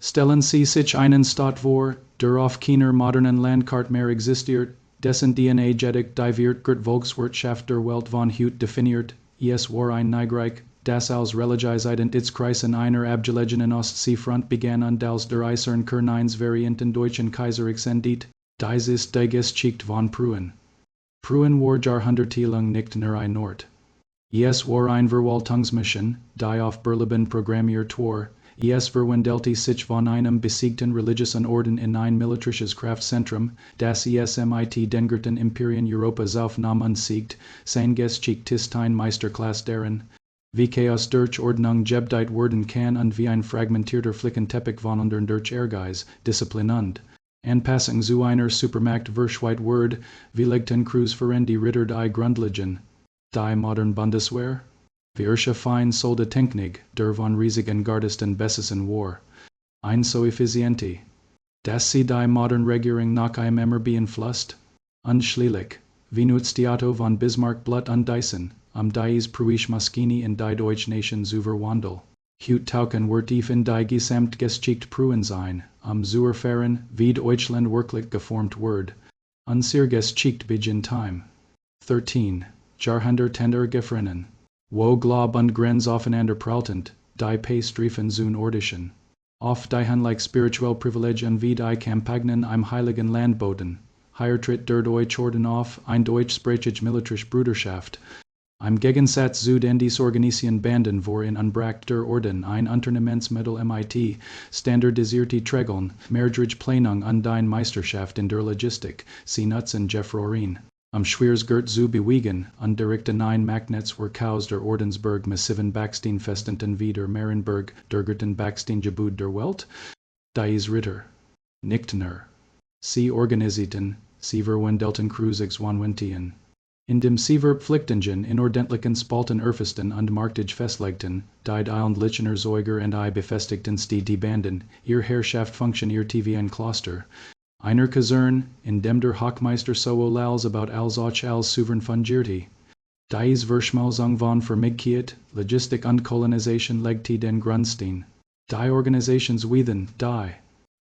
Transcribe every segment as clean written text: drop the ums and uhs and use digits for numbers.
Stellen Sie sich einen Staat vor, der auf keiner modernen Landkarte mehr existiert, dessen DNA jedig die Wirtgert Volkswirtschaft der Welt von heute definiert, es war ein Neigreich, das als religiöse Identitätskrise in einer abgelegenen Ostseefront begann und als der eisernen Kern eines vereinten Deutschen Kaiserreichs endet, dies ist die Geschichte von Preußen. Preußen war jahrhundertelang nicht nur ein Ort. Es war ein Verwaltungsmission, die auf Berleben programmiert war, es verwandelte sich von einem besiegten religiösen Orden in ein militärisches Kraftzentrum, das es mit den Gerten Imperien Europas aufnahm und siegt, sein Geschichte ist ein Meisterklasse darin, wie Chaos durch Ordnung gebdeit werden kann und wie ein fragmentierter Flickenteppich von anderen durch Ehrgeiz, Disziplin und Anpassung zu einer Supermacht verschweit wird, wie legten Kreuz für die Ritter die Grundlagen, die modern Bundeswehr? Wir schaffen solde Technik, der von riesigen Gardisten besessen war. Ein so effiziente, dass sie die modern Regierung nach einem beeinflusst? Und schließlich, wie nutzt Otto von Bismarck Blut und Dyson, dies Preußische Maschine in die Deutsche Nation zu verwandeln? Heute tauchen wir tief in die gesamte Geschichte Preußens ein, zu erfahren, wie Deutschland wirklich geformt wird. Unsere Geschichte beginnt time. 13. Jahrhundertender Gefrennen. Wo Glaub und Grenz aufeinander pralltend, die Pastreifen zum Ordischen. Auf die Handlich spirituell Privilegien wie die Kampagnen im Heiligen Land boten. Hier tritt der Deutsche Orden auf, ein deutschsprachige militärische Bruderschaft. Im Gegensatz zu den disorganisierten Banden worin unbrackt der Orden ein Unternehmensmittel mit standardisierte Regeln, mehrere Planung und die Meisterschaft in der Logistik, sie nutzen Jeffrorin. Schwiersgert zu bewegen, und direkt in ein Magnetz war Kaus der Ordensburg massiven Backstein festenten wie der Marienburg der Gerten Backstein Gebud der Welt, dies Ritter. Nicht nur. Sie organisierten, sie verwandelten Kreuzigs wanwentien. In dem sie verpflichtungen in ordentlichen Spalten erfassten und marktig festlegten, die Eilendlicher Zeuger und befestigten die Banden, ihr Herrschaft funktionierte wie ein Kloster. Einer Kaserne, in dem der Hochmeister so als about als Souverän fungierte. Dies Verschmelzung von Vermigkeit, Logistik und Kolonisation legte den Grundstein. Die Organisationswesen, die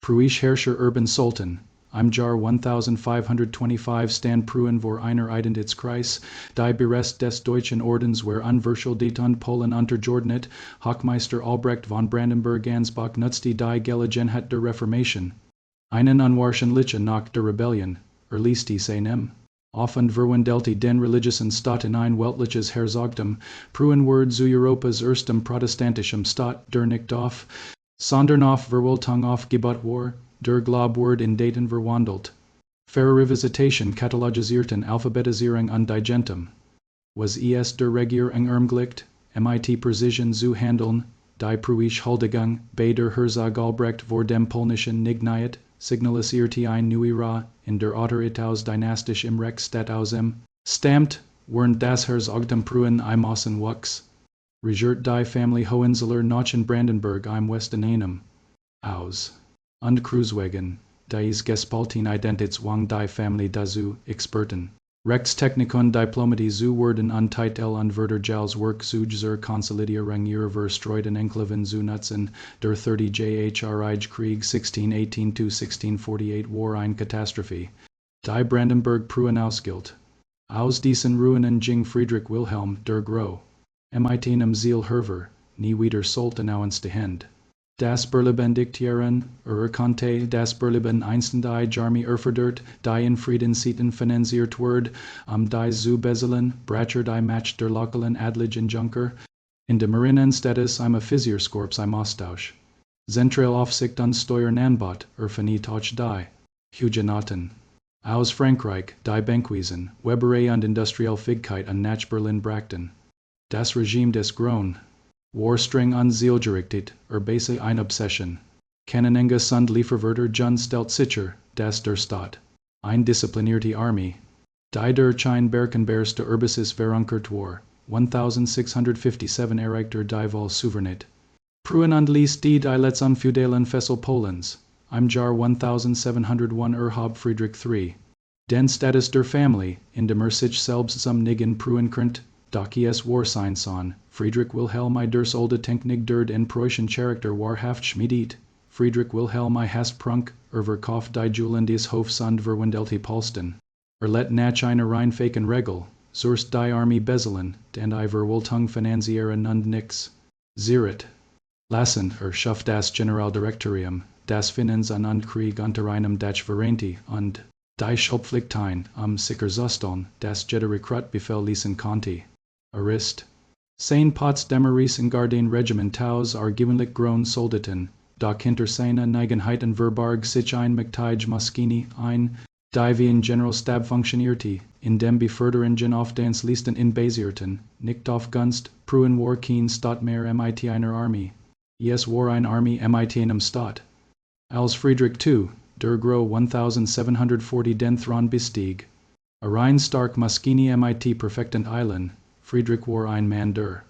Preußische Herrscher Urban Sultan, im Jahr 1525 stand Preußen vor einer Identitätskrise, die Berest des Deutschen Ordens war unverschuldet und Polen untergeordnet, Hochmeister Albrecht von Brandenburg-Ansbach nutzte die Gelegenheit der Reformation. Einen unwahrscheinlichen nach der Rebellion, erließ seinem. Offen verwandelte den religiösen Staat in ein weltliches Herzogtum, Preußen wurde zu Europas erstem protestantischem Staat, der nicht auf, sondern auf Verwaltung aufgebaut war, der Glaub wurde in Daten verwandelt. Verrevisitation katalogisierten Alphabetisierung und Digentum. Was es der Regierung ermöglicht, mit Precision zu handeln, die Preußische Huldigung bei der Herzog Albrecht vor dem polnischen Nigniet, signalisierte ein neue Ära, in der Autorität aus dynastischem Rechtsstaat aus stammt, während das Herzogtum Preußen im Osten wuchs. Regiert die Familie Hohenzollern noch in Brandenburg im Westen einem. Aus. Und Kreuzwegen, dies gespalten Identitätswang die Familie dazu, Experten. Rechtstechnik und Diplomatie zu werden und Titel und Wörtergels Work zu zur Konsolidierung ihrer verstreuten Enklaven zu nutzen, der 30-jährige Krieg 1618-1648 war eine Katastrophe. Die Brandenburg Preußen ausgilt. Aus diesen Ruinen ging Friedrich Wilhelm der Groß. Mit einem Ziel hervor, nie wieder Sultan aus die Hand. Das Berleben diktieren, konnte das Berleben einst die Armee erfordert, die in Friedenssieten finanziert wird, die zu bezahlen, bracher die Macht der lokalen adligen Junker, in dem Marinen Staates im Offizierskorps im Austausch. Zentralaufsicht und Steuern anbot, verniet auch die Hugenotten. Aus Frankreich, die Bankwesen, Weberei und industrielle Fähigkeit und nach Berlin brachten. Das Regime des Großen. War streng und zielgerichtet, base eine Obsession. Kannenenge und Lieferwörter John stellt sicher, dass der Staat, ein disziplinierte Armee, die durch ein Berkenbeerste Urbasis verankert war, 1657 erreichte die Wahl Souveränität. Preußen und ließ die letzten feudalen Fessel Polens, im Jahr 1701 erhob Friedrich III. Den Status der Familie, in dem sich selbst zum Nigen Preußen krönnt, doch es war sein Sohn, Friedrich Wilhelm I der solde Technik der den preußischen Charakter wahrhaft schmiedet. Friedrich Wilhelm I hast Prunk, Verkauf die Julendies Hofsund verwendelte Polsten. Let nach einer Rheinfaken Regel, Source die Armee Bezelen, den I Verwaltung Finanzieren und nix. Zirit. Lassen, schafft das Generaldirektorium, das Finanz und Krieg unter einem Dach Vereinti und die Schulpflichten sicherzustellen, das jeder Rekrutbefehl lesen konnte. Arist. Sein Potsdameris Garden Regimentals gewöhnlich grown Soldaten, doch hinter seiner Neigenheiten verbarg sich ein Mächtige Maschine ein, die wie ein Generalstab funktionierte, in dem Beförderungen auf des Listen in basierten, nicht auf Gunst, Pruen war kein Staat mehr mit einer Armee. Es war eine Armee mit einem Staat. Als Friedrich II, der Gro 1740 den Thron bestieg, a rein stark Maschine mit perfekten Eilen, Friedrich war ein Mann der.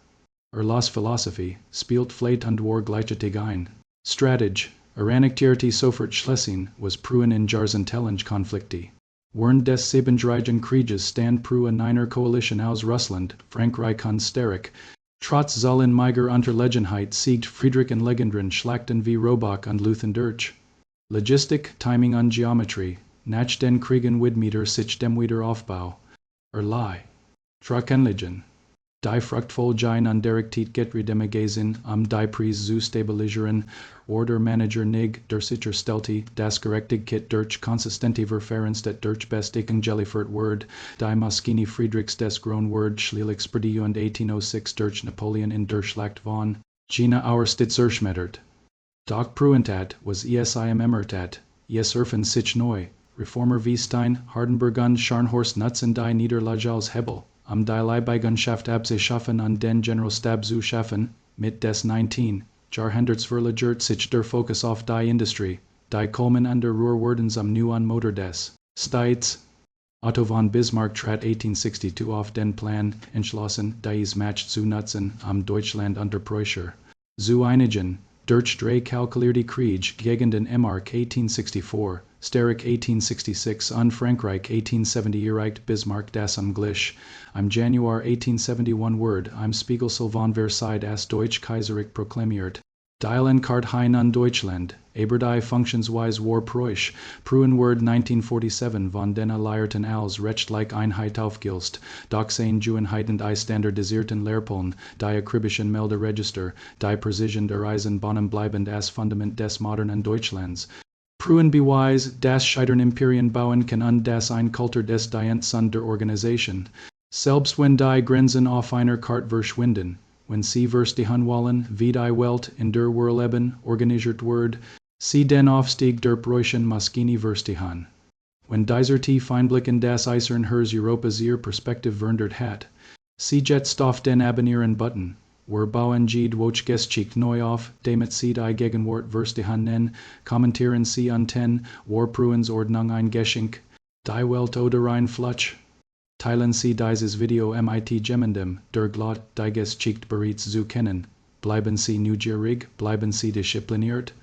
Las Philosophie, spielt Fleit und war gleichzeitig ein. Stratege, annektierte sofort Schlesien, was Pruen in Jahrzehntelange Konflikte. Während des Siebenjährigen Krieges stand Pruen einer Koalition aus Russland, Frankreich und Sterek. Trotz Zahlen Meiger Unterlegenheit siegt Friedrich in legendären Schlachten wie Rohrbach und Luthen durch. Logistik, Timing und Geometrie, nach den Kriegen widmete sich dem Wiederaufbau. Lei. Trockenlegen. Die Fruchtfolgeien und Direktit Getredeme Gesen, die Preis zu stabilisieren, Order Manager nig, der sicherstellte, das Gerechtigkeit durch konsistente Verfahrens det durch Bestickung geliefert word, die Maschine Friedrichs des Grown word schließlich Sperdio und 1806 durch Napoleon in der Schlacht von Jena Auerstitz-Erschmettert. Doch Pruentat was im Emmertat, Erfen sich neu, Reformer wie Stein, Hardenberg und Scharnhorst Nutzen die Niederlage als Hebel, die Leibeigenschafft abzuschaffen und den Generalstab zu schaffen, mit des 19. Jahrhunderts verlagert sich der Fokus auf die Industrie, die Kolmen an der Ruhr wurdens neuen Motor des Staates. Otto von Bismarck trat 1862 auf den Plan, entschlossen, dies Match zu nutzen, Deutschland unter Preußer zu einigen. Durch drei kalkulierte Krieg gegen den Mark 1864, Sterek 1866 und Frankreich 1870 erreicht Bismarck das Glich. Im Januar 1871 word im Spiegel von Versailles das Deutsche Kaiserreich proklamiert. Dielen kart hein an Deutschland, aber die Funktionsweise war Preuß, Pruen word 1947 von den Alliierten als rechtliche Einheit aufgelöst, doch sein Juenheit und standardisierten Lehrplan, die akribischen Melderegister, die Präzision der Eisenbahnen bleiben das Fundament des modernen Deutschlands. Pruen beweis, das Scheitern Imperien bauen kann und das ein Kultur des Diensts der Organisation. Selbst wenn die Grenzen auf einer Karte verschwinden, wenn sie verstehen wollen, wie die Welt in der Leben organisiert wird, sie den Aufstieg der Preußischen Maschine verstehen. Wenn dieser Feinblick in das eisern Herz Europas ihr Perspektive verandert hat, sie jetzt auf den abonnieren Button, wir bauen die Deutsche Geschichte neu auf, damit sie die Gegenwart verstehen nennen, kommentieren sie an ten, war Pruens Ordnung ein Geschenk, die Welt oder ein Flutsch. Teilen Sie dieses Video mit jemandem, der glaubt, die Geschichte bereits zu kennen. Bleiben Sie neugierig, bleiben Sie diszipliniert.